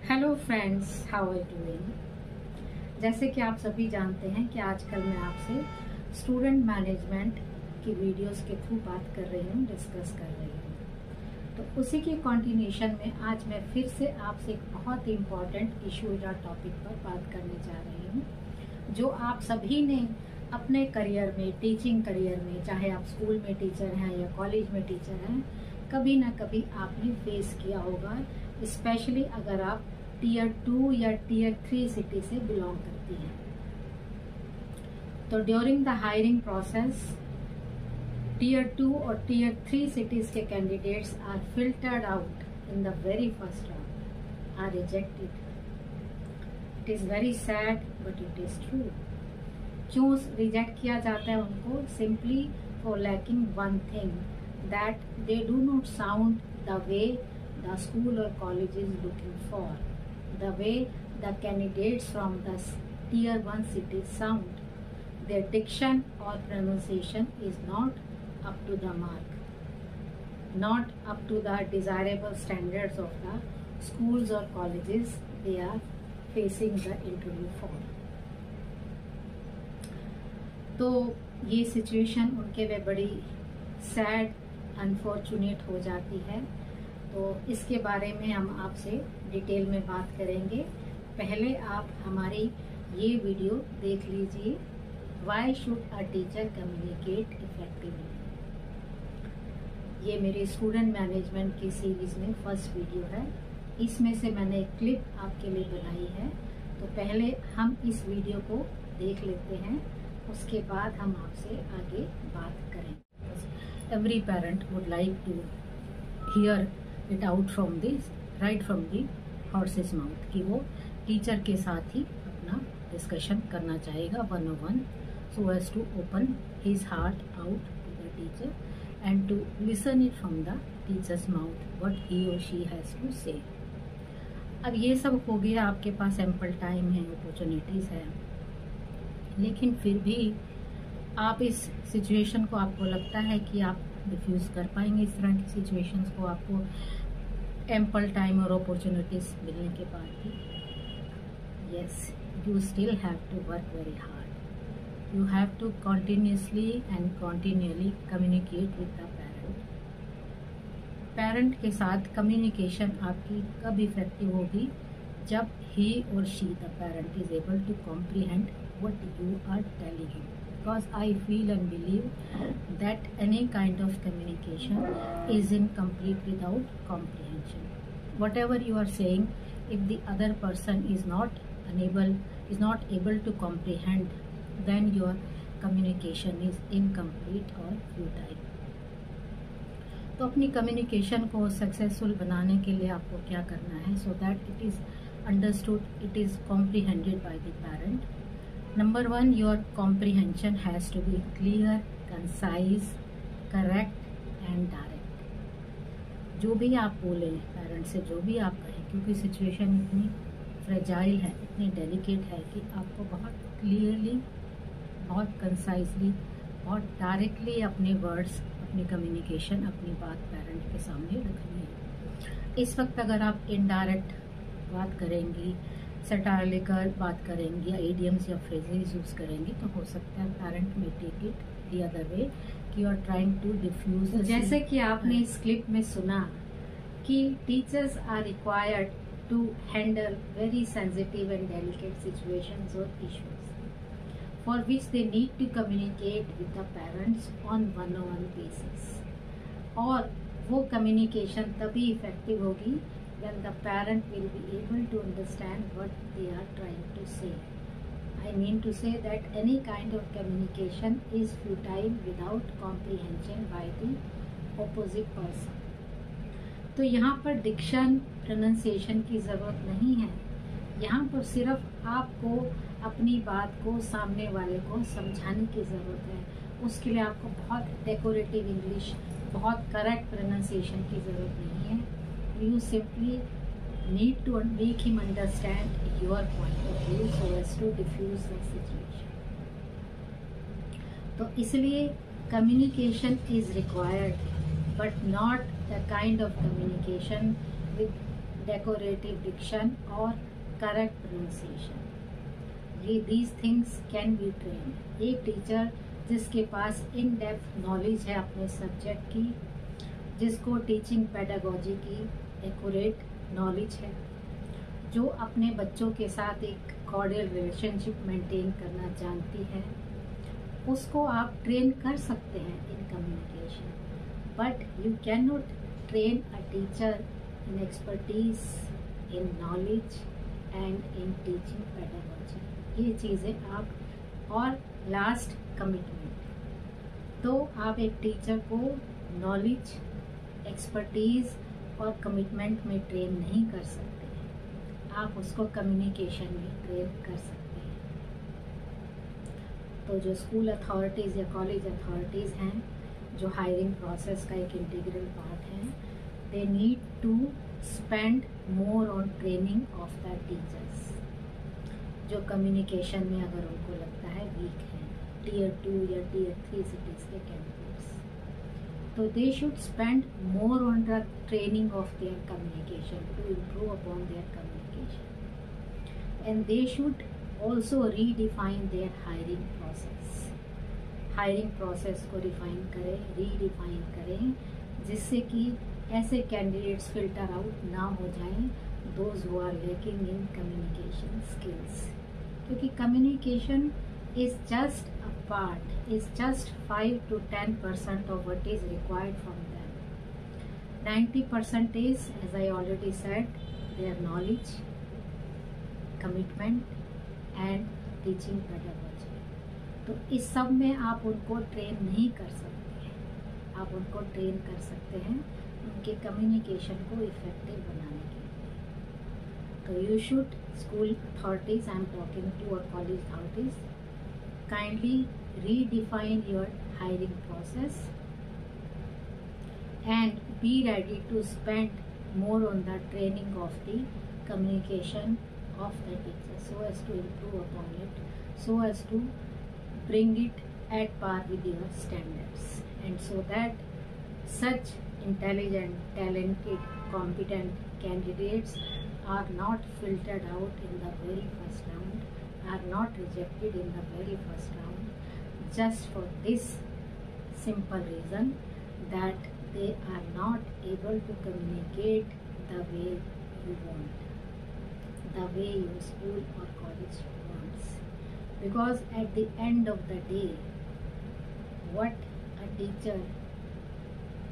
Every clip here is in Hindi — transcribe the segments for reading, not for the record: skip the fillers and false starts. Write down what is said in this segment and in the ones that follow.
Hello friends, how are you doing. जैसे कि आप सभी जानते हैं कि आजकल मैं आपसे स्टूडेंट मैनेजमेंट की वीडियोस के थ्रू बात कर रही हूँ, डिस्कस कर रही हूँ। तो उसी की कंटिन्यूशन में आज मैं फिर से आपसे एक बहुत ही इम्पॉर्टेंट इशू या टॉपिक पर बात करने जा रही हूँ, जो आप सभी ने अपने करियर में, टीचिंग करियर में, चाहे आप स्कूल में टीचर हैं या कॉलेज में टीचर हैं, कभी ना कभी आपने फेस किया होगा, स्पेशली अगर आप टीयर 2 या टीयर 3 सिटी से बिलोंग करती हैं। तो during the hiring process tier 2 और टीयर 3 सिटीज के candidates are filtered out in the very first round, are rejected. It is very sad but it is true. क्यों रिजेक्ट किया जाता है उनको? Simply for lacking one thing, that they do not sound the way the school or college is looking for, the way the candidates from the tier 1 cities sound. Their diction or pronunciation is not up to the mark, not up to the desirable standards of the schools or colleges they are facing the interview for. तो ये सिचुएशन उनके लिए बड़ी सैड, अनफॉर्चुनेट हो जाती है। तो इसके बारे में हम आपसे डिटेल में बात करेंगे। पहले आप हमारी ये वीडियो देख लीजिए, why should a teacher communicate effectively. ये मेरी स्टूडेंट मैनेजमेंट की सीरीज में फर्स्ट वीडियो है। इसमें से मैंने एक क्लिप आपके लिए बनाई है। तो पहले हम इस वीडियो को देख लेते हैं, उसके बाद हम आपसे आगे बात करेंगे। Every parent would like to hear it out from this, right from the horse's mouth, कि वो टीचर के साथ ही अपना डिस्कशन करना चाहेगा 101, so as to open his heart out to the teacher and to listen it from the teacher's mouth what he or she has to say. अब ये सब हो गया, आपके पास एम्पल टाइम है, अपॉर्चुनिटीज है, लेकिन फिर भी आप इस सिचुएशन को, आपको लगता है कि आप डिफ्यूज कर पाएंगे इस तरह की सिचुएशंस को, आपको एम्पल टाइम और अपॉर्चुनिटीज मिलने के बाद भी? Yes, you still have to work very hard. You have to continuously and continuously communicate with the parent. Parent के साथ कम्युनिकेशन आपकी कब इफेक्टिव होगी? जब ही और she, the parent, is able to comprehend what you are telling him. Because I feel and believe that any kind of communication is incomplete without comprehension. Whatever you are saying, if the other person is not able to comprehend, then your communication is incomplete or futile. तो अपनी कम्युनिकेशन को सक्सेसफुल बनाने के लिए आपको क्या करना है? So that it is understood, it is comprehended by the parent. Number 1, your comprehension has to be clear, concise, correct and direct. जो भी आप बोले पेरेंट से, जो भी आप कहें, क्योंकि सिचुएशन इतनी फ्रेजाइल है, इतनी डेलिकेट है कि आपको बहुत क्लियरली, बहुत कंसाइजली, बहुत डायरेक्टली अपने वर्ड्स, अपनी कम्युनिकेशन, अपनी बात पेरेंट के सामने रखनी है। इस वक्त अगर आप इनडायरेक्ट बात करेंगी, सटायर लेकर बात करेंगी, या इडियम्स या फ्रेजेस यूज करेंगी, तो हो सकता है पेरेंट में take it the other way कि you are trying to diffuse. जैसे कि आपने इस क्लिप में सुना कि teachers are required to handle very sensitive and delicate situations और issues, for which they need to communicate with the parents on 101 basis. और वो कम्युनिकेशन तभी इफेक्टिव होगी when the parent will be able to understand what they are trying to say. I mean to say that any kind of communication is futile without comprehension by the opposite person. तो यहाँ पर डिक्शन, प्रोनाउंसिएशन की ज़रूरत नहीं है। यहाँ पर सिर्फ आपको अपनी बात को सामने वाले को समझाने की ज़रूरत है। उसके लिए आपको बहुत डेकोरेटिव इंग्लिश, बहुत करेक्ट प्रोनाउंसिएशन की ज़रूरत नहीं है। You simply need to make him understand your point of view so as to diffuse the situation. तो इसलिए communication is required, but not the kind of communication with decorative diction or correct pronunciation. ये these things can be trained. एक टीचर जिसके पास इन डेप्थ नॉलेज है अपने सब्जेक्ट की, जिसको टीचिंग पेडागोजी की एक्यूरेट नॉलेज है, जो अपने बच्चों के साथ एक कॉर्डियल रिलेशनशिप मेंटेन करना जानती है, उसको आप ट्रेन कर सकते हैं in communication. But you can not train a teacher in expertise, in knowledge and in teaching pedagogy. ये चीज़ें आप, और लास्ट कमिटमेंट. तो आप एक टीचर को नॉलेज, एक्सपर्टीज और कमिटमेंट में ट्रेन नहीं कर सकते हैं, आप उसको कम्युनिकेशन में ट्रेन कर सकते हैं. तो जो स्कूल अथॉरिटीज़ या कॉलेज अथॉरिटीज़ हैं, जो हायरिंग प्रोसेस का एक इंटीग्रल पार्ट है, they need to spend more on training of the teachers, जो कम्युनिकेशन में अगर उनको लगता है वीक है, Tier 2 या Tier 3 cities के कैंडिडेट्स. तो they should spend more on the training of their communication to improve upon their communication. And they should also redefine their hiring process. Hiring process को रिफाइन करें, रीडिफाइन करें, जिससे कि ऐसे कैंडिडेट्स फिल्टर आउट ना हो जाएं, those who are lacking in communication skills. क्योंकि communication is just a part, is just 5 to 10% of what is required from them. 90% is, as I already said, their knowledge, commitment and teaching pedagogy. तो इस सब में आप उनको ट्रेन नहीं कर सकते हैं. आप उनको ट्रेन कर सकते हैं उनके कम्युनिकेशन को इफेक्टिव बनाने के लिए. तो you should, school authorities, I am talking to a college authorities, kindly redefine your hiring process and be ready to spend more on the training of the communication of the teacher, so as to improve upon it, so as to bring it at par with your standards, and so that such intelligent, talented, competent candidates are not filtered out in the very first round, are not rejected in the very first round, just for this simple reason that they are not able to communicate the way you want, the way your school or college wants. Because at the end of the day, what a teacher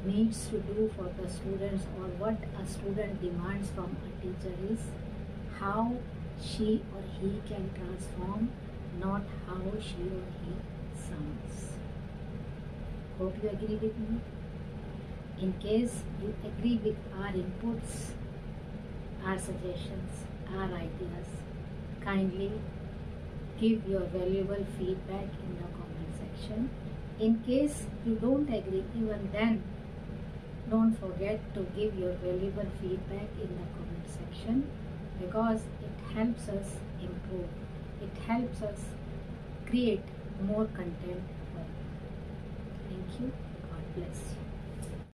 needs to do for the students, or what a student demands from a teacher, is how she or he can transform, not how she or he sounds. Hope you agree with me. In case you agree with our inputs, our suggestions, our ideas, kindly give your valuable feedback in the comment section. In case you don't agree, even then don't forget to give your valuable feedback in the comment section, because it helps us improve, it helps us create more content for you. Thank you. God bless you.